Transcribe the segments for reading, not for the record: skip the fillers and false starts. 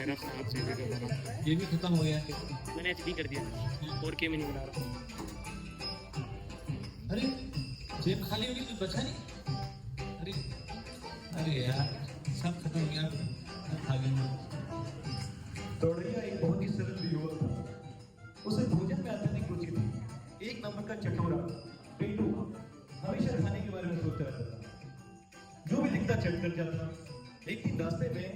मेरा 7 जीबी का भरा। ये भी खत्म हो गया। मैंने एचडी कर दिया, 4K में नहीं बना रहा। अरे जेब खाली होगी, कुछ बचा नहीं। अरे अरे यार सब खत्म हो गया, खा गया। तोड़ैया एक बहुत ही सरल युवक था। उसे भोजन में अत्यधिक रुचि थी। एक नंबर का चटोरा, पेटू, हमेशा खाने के बारे में सोचता रहता था। जो भी दिखता चट कर जाता। एक दिन रास्ते में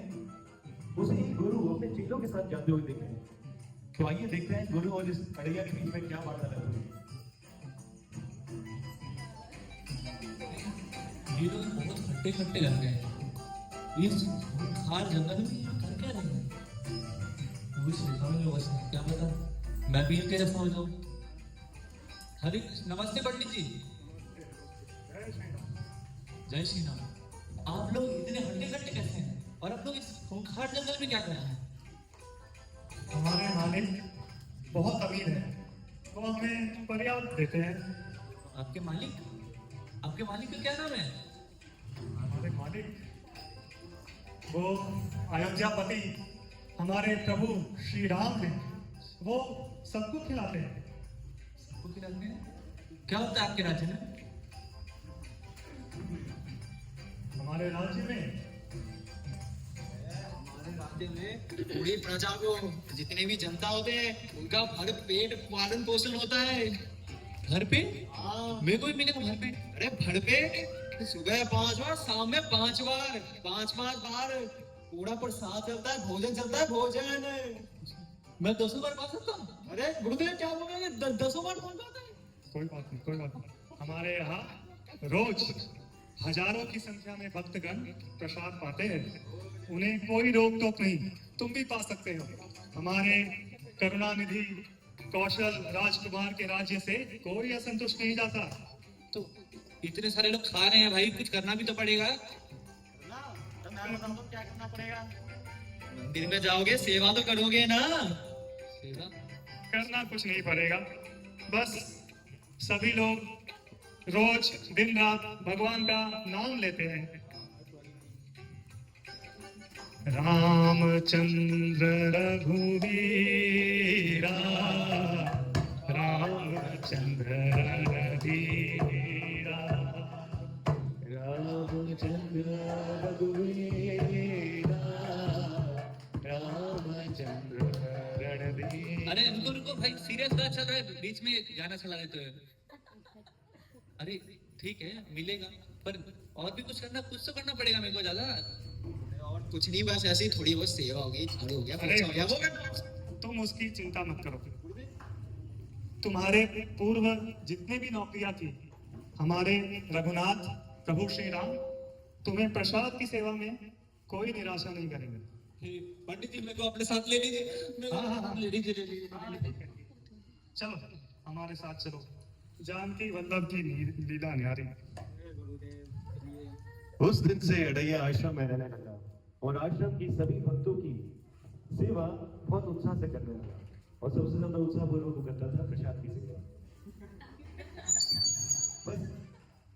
उसे एक गुरु अपने चेलों के साथ जाते हुए देखे। तो आइए देखते हैं गुरु और इस तोड़ैया के बीच में क्या वार्तालाप हुई। ये लोग बहुत खट्टे खट्टे लग गए हैं। इस खार जंगल में ये कर क्या रहे हैं? मुझे समझ लो, बस क्या पता मैं भी इनके जैसा हो जाऊं। हरी नमस्ते पंडित जी। जय श्री राम। आप लोग इतने हट्टे कट्टे कैसे हैं और आप लोग इस खूंखार जंगल में क्या कर रहे हैं? हमारे मालिक बहुत अमीर है, वो हमें पर्याप्त देते हैं। आपके मालिक का क्या नाम है? हमारे मालिक वो अयोध्यापति हमारे प्रभु श्री राम हैं, वो सबको खिलाते हैं। सबको खिलाते हैं? क्या होता है आपके राज्य में? हमारे राज्य में पूरी प्रजा को, जितने भी जनता होते हैं, उनका भर पेट पालन पोषण होता है। घर पे? हाँ। मेरे को भी मिलेगा घर पे। अरे भर पेट, सुबह 5 बार, शाम में 5 बार, 5-5 बार पूरा प्रसाद चलता है, भोजन चलता है, भोजन। मैं 200 बार पा सकता हूँ? अरे गुरुदेव क्या बोल रहे हैं, 10 बार कौन पाता है? कोई बात नहीं, कोई बात नहीं। हमारे यहाँ रोज हजारों की संख्या में भक्तगण प्रसाद पाते हैं। उन्हें कोई रोक टोक नहीं, तुम भी पा सकते हो। हमारे करुणानिधि कौशल राजकुमार के राज्य से कोई असंतुष्ट नहीं जाता। तो इतने सारे लोग खा रहे हैं भाई, कुछ करना भी तो पड़ेगा। तो मैं बताऊं क्या करना पड़ेगा? मंदिर में जाओगे, सेवा तो करोगे ना। सेवा करना कुछ नहीं पड़ेगा, बस सभी लोग रोज दिन रात भगवान का नाम लेते हैं। रामचंद्र रघुवीरा, रामचंद्र रघुवीरा, रामचंद्र रघुवीरा, रामचंद्र रणधीरा। अरे रुको भाई, सीरियस बात चल रहा है, बीच में गाना चला देते हो। अरे ठीक है, मिलेगा, पर और भी कुछ करना, कुछ तो करना पड़ेगा मेरे को ज्यादा। और कुछ नहीं, बस ऐसे ही थोड़ी बहुत सेवा होगी, झाड़ू हो गया, पोछा हो गया, वो करना। तुम उसकी चिंता मत करो। तुम्हारे पूर्व जितने भी नौकरियां थी, हमारे रघुनाथ प्रभु श्री राम तुम्हें प्रसाद की सेवा में कोई निराशा नहीं करेंगे। पंडित जी मेरे को अपने साथ ले लीजिए। हाँ। ले लीजिए। चलो हमारे साथ चलो, जानकी वल्लभ की लीला न्यारी। उस दिन से अड़ैया आश्रम में रहने लगा और आश्रम की सभी भक्तों की सेवा बहुत उत्साह से करने लगा और सबसे ज्यादा उत्साह पूर्वक वो करता था प्रसाद की सेवा। बस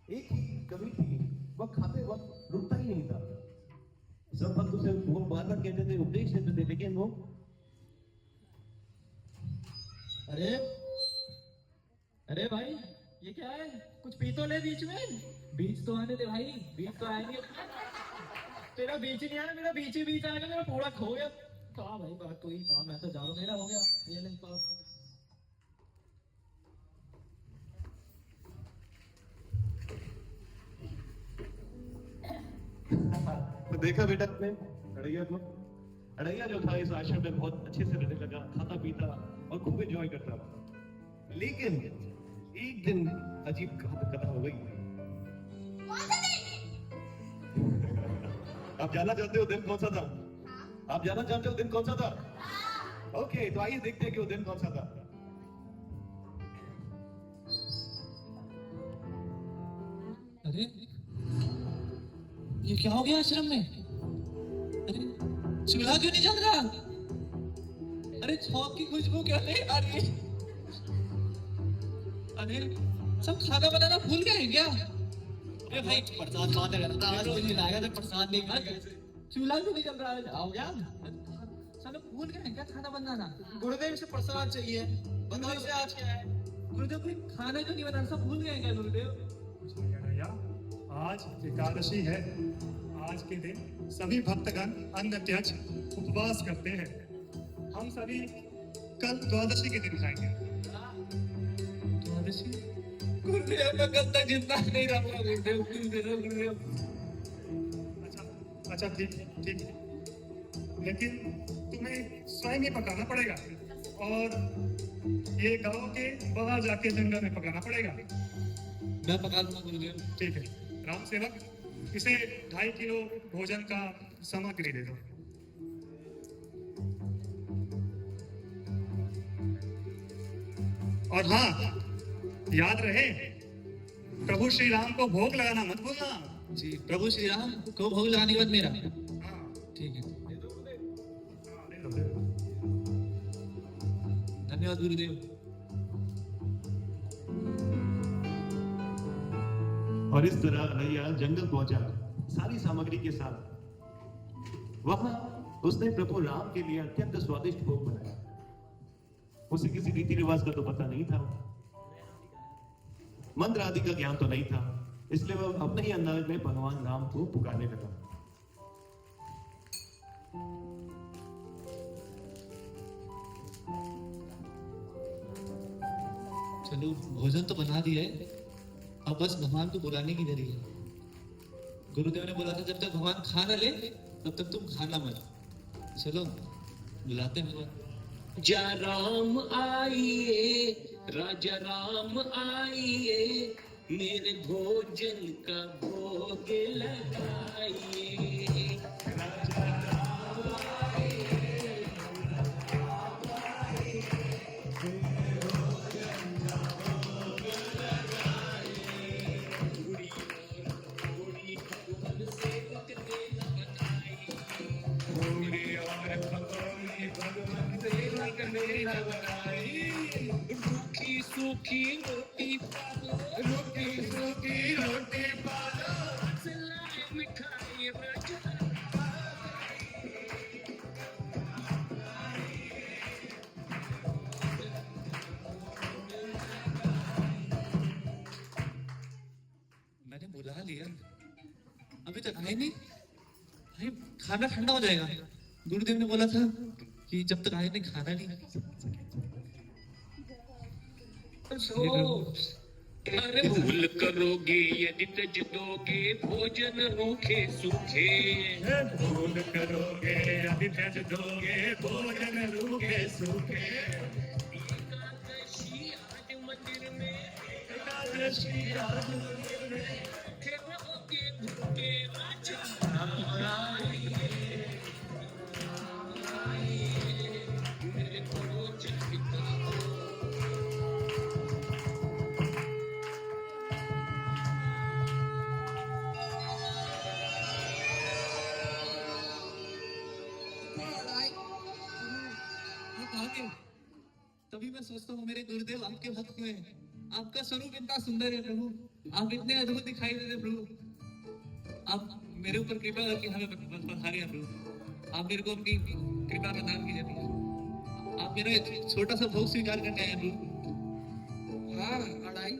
एक ही कमी थी, वह खाते वक्त रुकता ही नहीं था। सब भक्त उसे वो बार बार कहते थे, उपदेश देते थे, लेकिन वो अरे भाई ये क्या है, कुछ पी तो ले बीच में। बीच तो आने दे भाई, बीच तो आएंगे। तेरा बीच नहीं आया, मेरा बीच ही बीच आ गया, मेरा पूरा खो गया। कहा भाई बात तो ही, कहा मैं तो जा रहा हूँ, मेरा हो गया ये नहीं पा। तो देखा बेटा आपने अड़ैया को। अड़ैया जो था इस आश्रम में बहुत अच्छे से रहने लगा, खाता पीता और खूब एंजॉय करता था। लेकिन एक दिन अजीब कथा हो गई। आप जानना चाहते हो दिन कौन सा था? आप जानना चाहते हो दिन कौन सा था? ओके, तो आइए देखते हैं कि वो दिन कौन सा था। अरे ये क्या हो गया आश्रम में? अरे चूल्हा क्यों नहीं जल रहा? अरे छौंक की खुशबू क्यों नहीं आ रही? अरे सब खाना बनाना भूल गए क्या? अरे भाई प्रसाद खाते रहता है, रोज मिलाएगा तो प्रसाद नहीं खाएगा। चूल्हा क्यों नहीं जल रहा है? हो गया सालों भूल गए हैं क्या खाना बनाना? गुरुदेव से प्रसाद चाहिए, बताओ इसे आज क्या है? गुरुदेव कोई खाना क्यों नहीं बनाना? सब भूल गए हैं क्या गुरुदेव? भैया आज एकादशी है। आज के दिन सभी भक्तगण अन्न त्याज उपवास करते हैं। हम सभी कल द्वादशी के दिन खाएंगे। द्वादशी? गुरुदेव मैं कल तक जिंदा नहीं रहूंगा गुरुदेव, गुरुदेव। अच्छा ठीक है, लेकिन तुम्हें स्वयं ही पकाना पड़ेगा और ये गांव के बाहर जाके जंगल में पकाना पड़ेगा। मैं पका लूंगा गुरुदेव। ठीक है राम सेवक, इसे 2.5 किलो भोजन का सामग्री दे दो। और हाँ, याद रहे प्रभु श्री राम को भोग लगाना मत भूलना। जी प्रभु श्री राम को भोग लगाने के बाद मेरा। हाँ ठीक है, ले लो। धन्यवाद गुरुदेव। और इस तरह रैया जंगल पहुंचा सारी सामग्री के साथ। वहां उसने प्रभु राम के लिए अत्यंत स्वादिष्ट भोग बनाया। उसे किसी रीति रिवाज का तो पता नहीं था, मंत्र आदि का ज्ञान तो नहीं था, इसलिए वह अपने ही अंदाज में भगवान राम को पुकारने लगा। चलो भोजन तो बना दिया है, अब बस भगवान को बुलाने की देरी है। गुरुदेव ने बोला था जब तक भगवान खा ना ले तब तक तुम खाना मत। चलो बुलाते हैं भगवान। जा राम आइए, राजा राम आइए, मेरे भोजन का भोग लगाइए। राजा राम आइए, मेरे भोजन का भोग लगाइए। पूरी भगवान सेवक देना बनाइए। पूरी और भगवान सेवक देना बनाइए। रूखी सूखी रोटी पालो, रूखी सूखी रोटी पालो, सिलाई मिठाई राजा। मैंने बुला लिया, अभी तक आए नहीं। भाई खाना ठंडा हो जाएगा। गुरुदेव ने बोला था कि जब तक आए नहीं खाना नहीं। अरे भूल करोगे यदि तज दोगे भोजन रूखे सूखे। भूल करोगे यदि त्यज दोगे भोजन रूखे सूखे। एकादशी आज मंदिर में, एकादशी आज मंदिर में, रहोगे भूखे राजा। मेरे भोजन पिता तभी मैं सोचता हूँ मेरे गुरुदेव आपके भक्त हुए हैं। आपका स्वरूप इतना सुंदर है प्रभु, आप इतने अद्भुत दिखाई देते प्रभु। आप मेरे ऊपर कृपा करके हमें पधारे हैं प्रभु। आप मेरे को अपनी कृपा प्रदान कीजिए प्रभु। आप मेरा छोटा सा भोग स्वीकार करने आए प्रभु। हाँ अड़ाई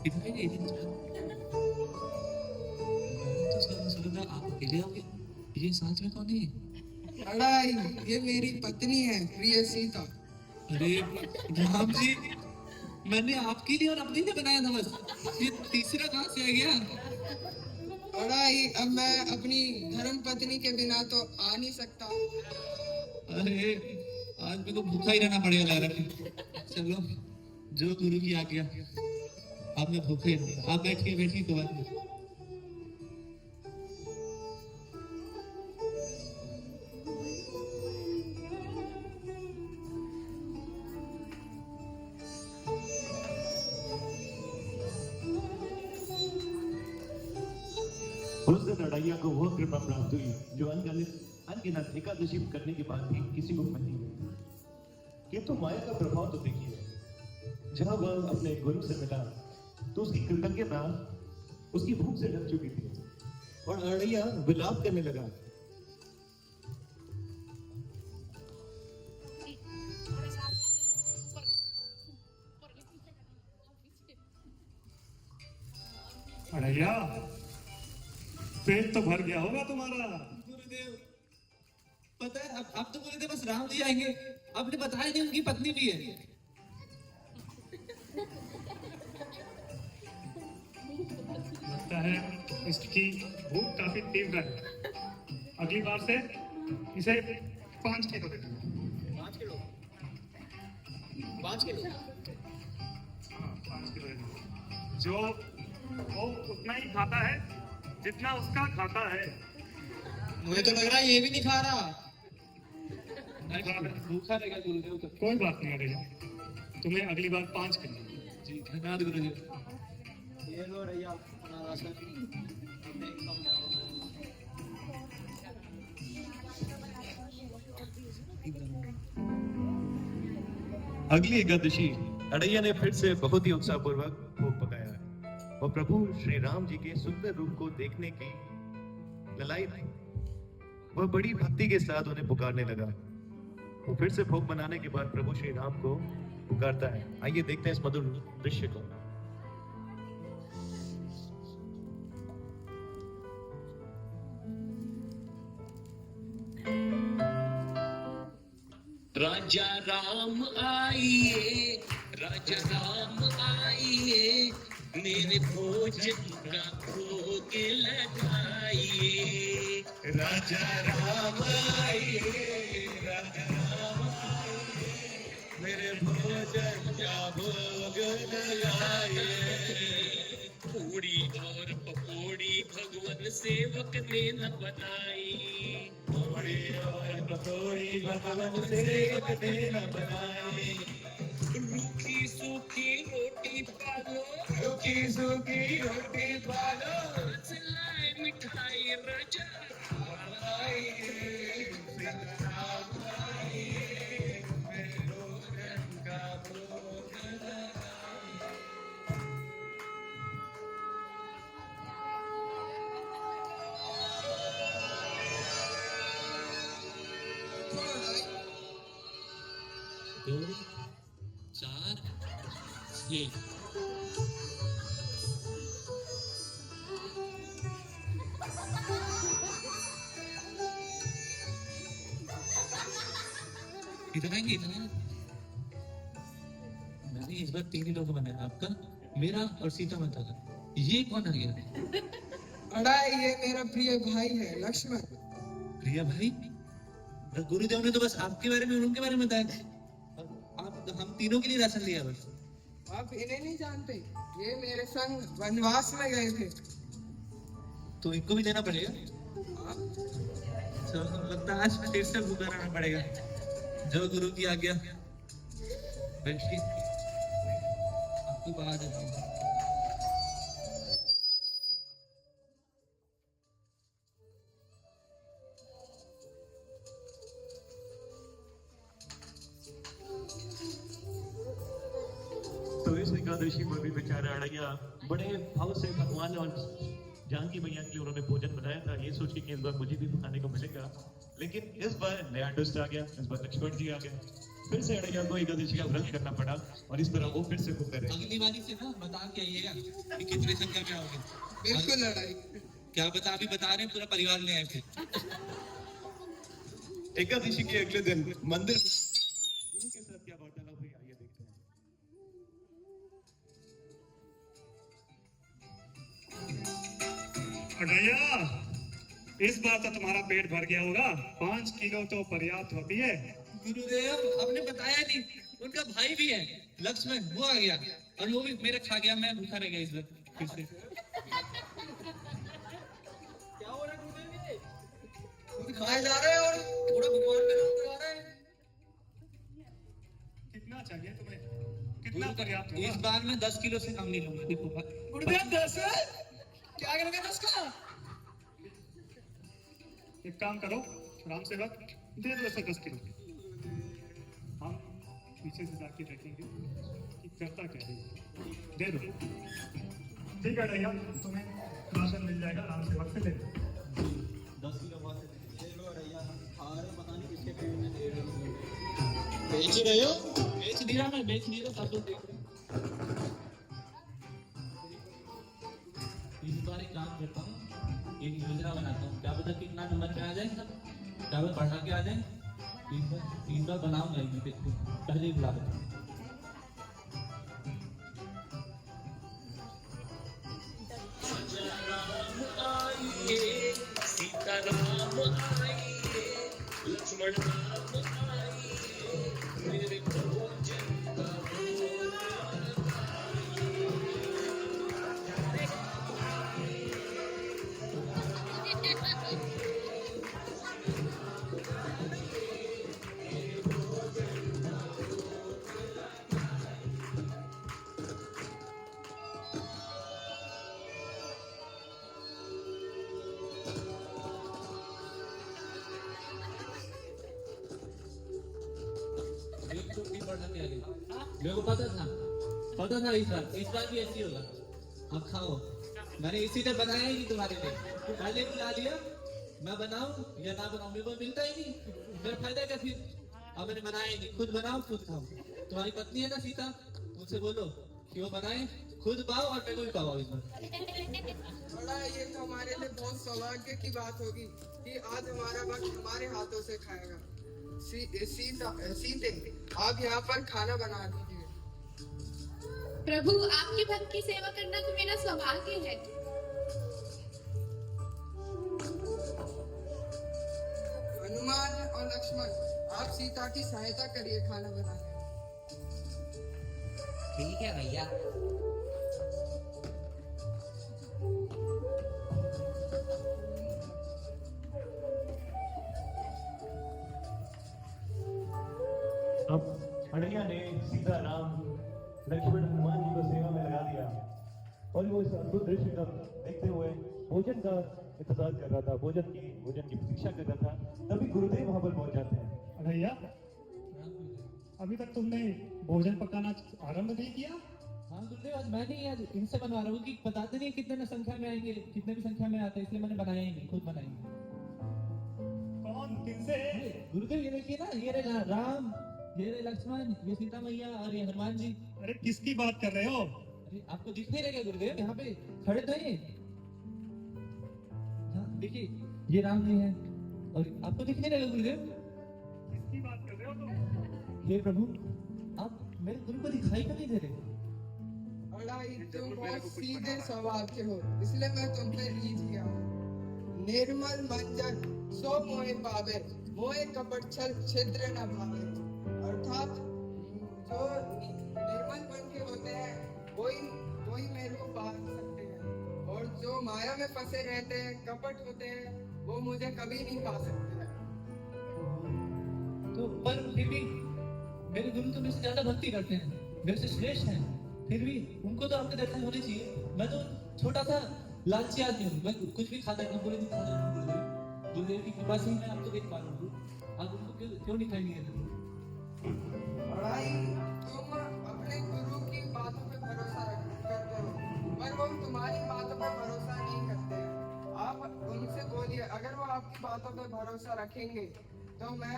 दिखाई नहीं देता। तो सुनता आप अकेले आओगे? ये साथ में कौन है? अड़ाई, ये मेरी पत्नी है प्रिय सीता। अरे राम जी, मैंने आपके लिए और अपने लिए बनाया था बस। ये तीसरा कहाँ से आ गया? अड़ाई, अब मैं अपनी धर्म पत्नी के बिना तो आ नहीं सकता। अरे आज मेरे को भूखा ही रहना पड़ेगा लग रहा है। चलो जो गुरु की आज्ञा, आप मैं भूखा ही रहूंगा। आप बैठिए बैठिए कोई बात नहीं। उस दिन लड़ैया को वह कृपा प्राप्त हुई जो अनगिनत एकादशी करने के बाद भी किसी को नहीं हुई। किंतु माया का प्रभाव तो देखिए, जहां वह अपने गुरु से मिला तो उसकी कृतज्ञता उसकी भूख से ढक चुकी थी। और अड़ैया विलाप करने लगा। अड़ैया, पेट तो भर गया होगा तुम्हारा। गुरुदेव, पता है अब तो बोले थे बस राम जी आएंगे, आपने बताया नहीं उनकी पत्नी भी है। लगता है इसकी भूख काफी तीव्र है। अगली बार से इसे 5 किलो दे दो। 5 किलो 5 किलो हाँ, 5 किलो दे दो। जो वो उतना ही खाता है जितना उसका खाता है। मुझे तो लग रहा है ये भी नहीं खा रहा। भूखा रहेगा गुरुदेव तो। कोई बात नहीं अड़ैया, तुम्हें अगली बार 5 किलो। जी धन्यवाद गुरुदेव। ये लो रैया अपना राशन। देखता हूँ क्या होता है। अगली एकादशी अड़ैया ने फिर से बहुत ही उत्साहपूर्वक भोग पकाया है। वह प्रभु श्री राम जी के सुंदर रूप को देखने की ललायत थी। वह बड़ी भक्ति के साथ उन्हें पुकारने लगा। वो फिर से भोग बनाने के बाद प्रभु श्री राम को पुकारता है। आइए देखते हैं इस मधुर दृश्य को। राजा राम आइए, राजा राम आइए, मेरे भोजन का भोग लगाइए। राजा राम आइए, राजा राम आइए, मेरे भोजन का भोग लगाइए। पूड़ी और पकौड़ी भगवान सेवक ने न बनाई। पूड़ी और पकौड़ी भगवान सेवक ने न बनाई। रूखी सूखी रोटी पालो, रूखी सूखी रोटी पालो, सिलाई मिठाई राजा दो, चार, छह। इतना ही इतना। मैंने इस बार 3 ही लोग बनाया, आपका, मेरा और सीता माता का। ये कौन आ गया? अड़ा ये मेरा प्रिय भाई है लक्ष्मण। प्रिया भाई? गुरुदेव ने तो बस आपके बारे में और उनके बारे में बताया। आप हम तीनों के लिए राशन लिया बस। आप इन्हें नहीं जानते, ये मेरे संग वनवास में गए थे। तो इनको भी देना पड़ेगा। तो लगता है आज फिर से भूखा रहना पड़ेगा। जो गुरु की आज्ञा। बैठिए, आपको बाहर देता हूँ। तो इस एकादशी में भी बेचारा अड़ैया बड़े भाव से भगवान और जानकी मैया के लिए उन्होंने भोजन बनाया था, ये सोच के कि इस बार मुझे भी खाने को मिलेगा। लेकिन इस बार नया ट्विस्ट आ गया, इस बार लक्ष्मण जी आ गए। फिर से अड़ैया को एकादशी का व्रत करना पड़ा और इस तरह वो फिर से भूखे रहे। अगली बारी से ना बता के आइएगा कि कितने संख्या में आओगे। बिल्कुल लड़ाई। क्या बता, अभी बता रहे हैं, पूरा परिवार ले आए थे। एकादशी के अगले दिन मंदिर में गुरु के साथ क्या वार्तालाप हुई, आइए देखते हैं। अड़ैया, इस बार तो तुम्हारा पेट भर गया होगा। 5 किलो तो पर्याप्त होती है। गुरुदेव, आपने बताया नहीं, उनका भाई भी है लक्ष्मण, वो आ गया और वो भी मेरा खा गया। मैं भूखा रह गया इस बार फिर से। क्या हो रहा है गुरुदेव? ये खाए जा रहे हैं और थोड़ा भगवान का नाम लगा रहे हैं। कितना चाहिए तुम्हें? कितना पर्याप्त इस होगा? बार मैं 10 किलो से कम नहीं लूंगा। देखो गुरुदेव 10 है? क्या करोगे 10 का? एक काम करो, राम सेवक, दे दो इसे 10 किलो। हम पीछे से जाके देखेंगे कि करता क्या है। दे दो। ठीक है अड़ैया, तुम्हें राशन मिल जाएगा, राम सेवक से ले लो। 10 किलो बहुत है। ये लो रैया, खा रहे हो, पता नहीं किसके पेट में दे रहे हो। बेच रहे हो? बेच दिया मैं, बेच नहीं रहा, सब लोग देख रहे हैं। इस बार एक काम करता हूँ, एक योजना बनाता हूँ, क्या पता कितना नंबर पे आ जाए सब, क्या पता बढ़ा के आ जाए। इस बार बनाऊंगा, एक देखते हैं, पहले ही बुला देता हूँ। आइए सीताराम आइए, लक्ष्मण राम आइए, मेरे भोजन का एक छुट्टी बढ़ा के आ गई। मेरे को पता था इस बार भी ऐसी होगा। अब खाओ, मैंने इसी ने बनाया ही नहीं तुम्हारे लिए, तो पहले बुला लिया। मैं बनाऊं या ना बनाऊं, मेरे को मिलता ही नहीं, मेरा फायदा क्या फिर। अब मैंने बनाया ही नहीं, खुद बनाओ खुद खाओ। तुम्हारी पत्नी है ना सीता, उनसे बोलो कि वो बनाए, खुद पाओ और मेरे को भी पाओ इस बार। बड़ा ये तो हमारे लिए बहुत सौभाग्य की बात होगी कि आज हमारा वक्त हमारे हाथों से खाएगा। सीते, आप यहाँ पर खाना बना दीजिए। प्रभु, आपके भक्त की सेवा करना तो मेरा सौभाग्य है। हनुमान और लक्ष्मण, आप सीता की सहायता करिए खाना बनाने में। ठीक है भैया। अब अड़ैया ने सीता, राम, लक्ष्मण, हनुमान जी को सेवा में लगा दिया और वो इस अद्भुत दृश्य का देखते हुए भोजन का इंतजार कर रहा था, भोजन की प्रतीक्षा कर रहा था। तभी गुरुदेव वहां पर पहुंच जाते हैं। रैया, अभी तक तुमने भोजन पकाना आरंभ नहीं किया? हाँ गुरुदेव, आज मैं नहीं, आज इनसे बनवा रहा हूँ कि बताते नहीं कितने न संख्या में आएंगे, कितने भी संख्या में आते हैं, इसलिए मैंने बनाया ही नहीं, खुद बनाएंगे। कौन, किनसे? गुरुदेव ये देखिए ना, ये रहे राम, ये रहे लक्ष्मण, ये सीता मैया और ये हनुमान जी। अरे किसकी बात कर रहे हो? अरे आपको दिख नहीं रहेगा गुरुदेव, यहाँ पे खड़े तो ये। हाँ, देखिए ये राम जी हैं और आपको दिख नहीं रहेगा गुरुदेव। किसकी बात कर रहे हो तुम? हे प्रभु, आप मेरे गुरु को दिखाई क्यों नहीं दे रहे? तुम बहुत सीधे स्वभाव के हो, इसलिए मैं तुम पे रीझ गया हूँ। निर्मल मंजन सो मोहे पावे, मोहे कपट छल छिद्र न भावे। अर्थात जो निर्मल मन के होते हैं वही मेरे को पा सकते हैं, और जो माया में फंसे रहते हैं, कपट होते हैं, वो मुझे कभी नहीं पा सकते हैं। तो पर फिर भी मेरे गुरु तो मेरे से ज्यादा भक्ति करते हैं, मेरे से श्रेष्ठ हैं, फिर भी उनको तो आपके दर्शन होने चाहिए। मैं तो छोटा सा लालची आदमी हूँ, मैं कुछ भी खाता हूँ, पूरे दिन खाता हूँ। गुरुदेव की कृपा से ही मैं आपको देख पा रहा हूँ। आप उनको क्यों दिखाई नहीं देते? तुम अपने गुरु की बातों पे भरोसा करते हो, पर वो तुम्हारी बातों पे भरोसा नहीं करते हैं। आप उनसे बोलिए, अगर वो आपकी बातों पे भरोसा रखेंगे तो मैं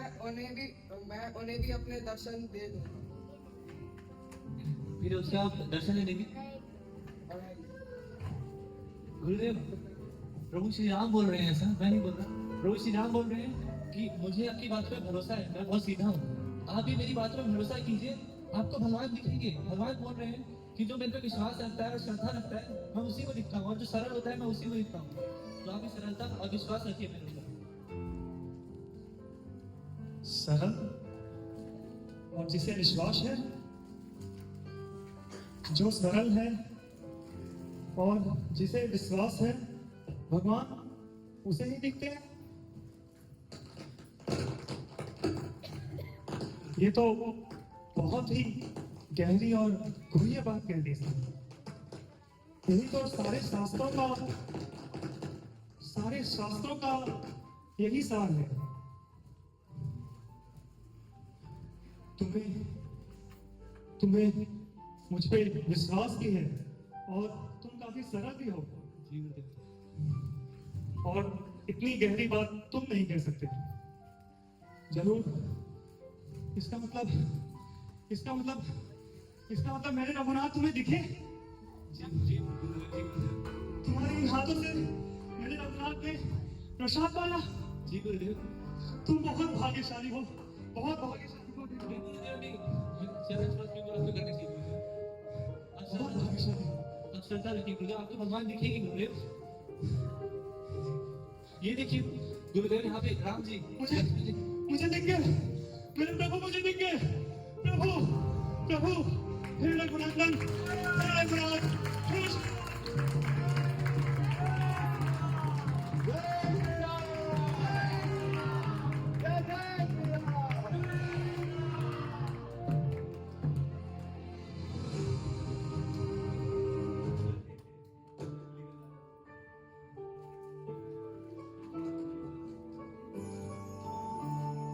उन्हें भी अपने दर्शन दे दूंगा। फिर उससे आप दर्शन ले लेंगे। गुरुदेव, प्रभु श्री राम बोल रहे हैं, सर मैं नहीं बोल रहा, प्रभु श्री राम बोल रहे हैं कि मुझे आपकी बात पे भरोसा है, मैं बहुत सीधा हूँ, आप भी मेरी बात पे भरोसा कीजिए, आपको भगवान दिखेंगे। भगवान बोल रहे हैं कि जो मेरे पे विश्वास रखता है और श्रद्धा रखता है, मैं उसी को दिखता हूँ, और जो सरल होता है मैं उसी को दिखता हूँ। तो आप भी सरलता और विश्वास रखिए मेरे ऊपर। सरल और जिसे विश्वास है, जो सरल है और जिसे विश्वास है, भगवान उसे ही दिखते हैं। ये तो बहुत ही गहरी और गुह्य बात कह दी इसने। यही तो सारे शास्त्रों का यही सार है। तुम्हें मुझ पे विश्वास भी है और तुम काफी सरल भी हो। जी गुरुदेव। और इतनी गहरी बात तुम नहीं कह सकते। जरूर इसका मतलब मेरे रघुनाथ तुम्हें दिखे? तुम्हारे इन हाथों से मेरे रघुनाथ ने प्रसाद पाया। जी गुरुदेव। तुम बहुत भाग्यशाली हो, बहुत भाग्यशाली हो, बहुत भाग्यशाली हो। अब श्रद्धा रखिए गुरुदेव, आपको भगवान दिखेंगे गुरुदेव। ये देखिए गुरुदेव, यहाँ पे राम जी। मुझे दिख गए मेरे प्रभु, मुझे दिख गए प्रभु, प्रभु हे रघुनंदन, हे रघुनाथ, हे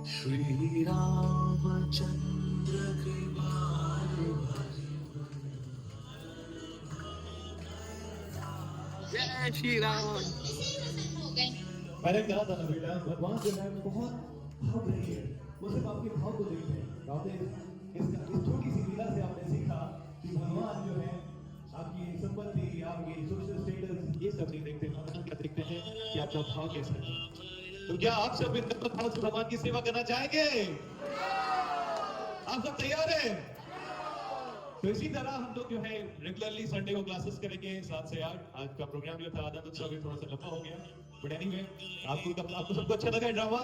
श्री रामचंद्र कृपाल जय श्री राम। मैंने कहा था ना बेटा, भगवान जो है बहुत भाव रही है, वो सिर्फ आपके भाव को देखते हैं। आपने इस छोटी सी लीला से आपने सीखा कि भगवान जो है आपकी संपत्ति, आपकी सोशल स्टेटस, ये सब नहीं देखते। भगवान क्या देखते हैं कि आपका भाव कैसा है। तो क्या आप सब इन भाव से भगवान की सेवा करना चाहेंगे? आप सब तैयार हैं? तो इसी तरह हम लोग जो है रेगुलरली संडे को क्लासेस करेंगे 7 से 8। आज का प्रोग्राम जो था आधा तो थोड़ा सा लंबा हो गया, बट एनीवे आपको सबको अच्छा लगा ड्रामा?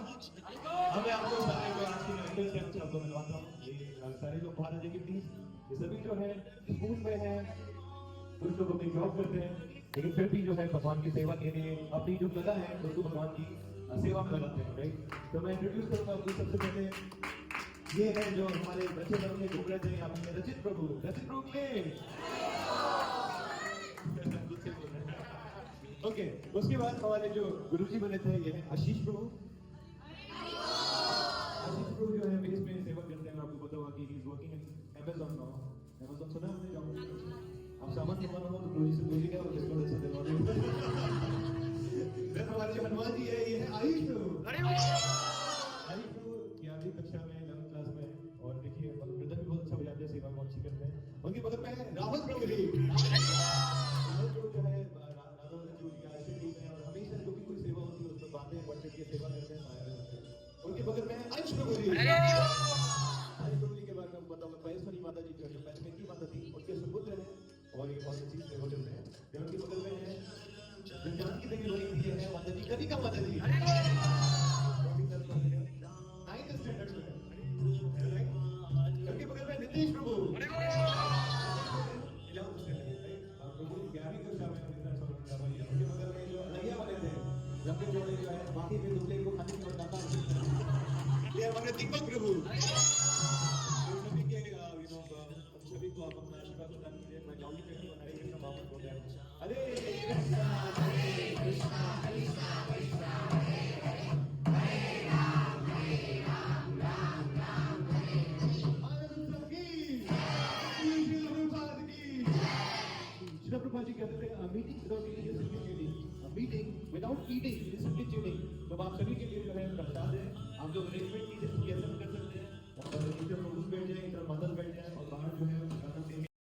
हमें आपको सारे को आज की रेगुलर से आपको मिलवाता हूँ। ये सारे लोग बाहर आ जाएंगे प्लीज। ये सभी जो है स्कूल में है, कुछ लोग अपनी जॉब करते हैं, लेकिन फिर भी जो है भगवान की सेवा के लिए अपनी जो कला है उसको भगवान की सेवा में लगाते हैं, राइट? तो मैं इंट्रोड्यूस करूंगा आपको सबसे पहले। ये है जो हमारे बच्चे बच्चे घूम रहे थे यहाँ पे, रचित प्रभु। रचित प्रभु के ओके। उसके बाद हमारे जो गुरुजी बने थे ये है आशीष प्रभु। आशीष प्रभु जो है बेस में सेवा करते हैं। आपको पता होगा कि he is working in Amazon now. Amazon सुना है आपने? जॉब आप सामान मंगवाना हो तो गुरुजी से बोलिएगा और डिस्काउंट अच्छा दिलवा देंगे। हमारे जो हनुमान जी है ये है आयुष प्रभु। आयुष प्रभु की आखिरी कक्षा में 11th क्लास में, और देखिए ब्रदर भी बहुत अच्छा बजाते हैं, सेवा बहुत अच्छी करते हैं। उनके बगल में है राहुल प्रभु जी। राहुल प्रभु जो है राधा जी की आशीष टीम है, और हमेशा जो भी कोई सेवा होती है उसमें बातें बढ़ के सेवा करते हैं, सहायता करते हैं। उनके बगल में है आयुष प्रभु जी। आयुष प्रभु जी के बारे में आपको बताऊंगा, महेश्वरी माता जी जो है पंचमेती माता थी, उनके सुपुत्र हैं और ये बहुत अच्छी सेवा करते हैं। फिर उनके बगल में है जानकी देवी बनी हुई है माता जी, कनिका माता जी। 9th स्टैंडर्ड में है। उनके बगल में नीतीश प्रभु। 11th स्टैंडर्ड में। प्रभु 11वीं कक्षा में उनके बगल में जो अलैया वाले थे, लंबे जोड़े जो है बाकी भी दुबले को खाने की बताता है, ये हमारे दीपक प्रभु। सभी के सभी को आप अपना आशीर्वाद प्रदान कीजिए। मैं जाऊंगी कहीं हरे कृष्ण बाबा बोल रहे हैं, हरे कृष्णा कृष्णा कृष्णा कृष्णा हरे हरे, हरे राम राम राम हरे हरे। आनंद की श्री प्रभुपाद की। श्री प्रभुपाद जी कहते थे meeting without eating is substituting, meeting without eating is substituting. तो आप सभी के लिए जो है प्रसाद है, आप जो अरेंजमेंट कीजिए कैसे कर सकते हैं, और इधर पुरुष बैठ जाए, इधर मदर बैठ जाए,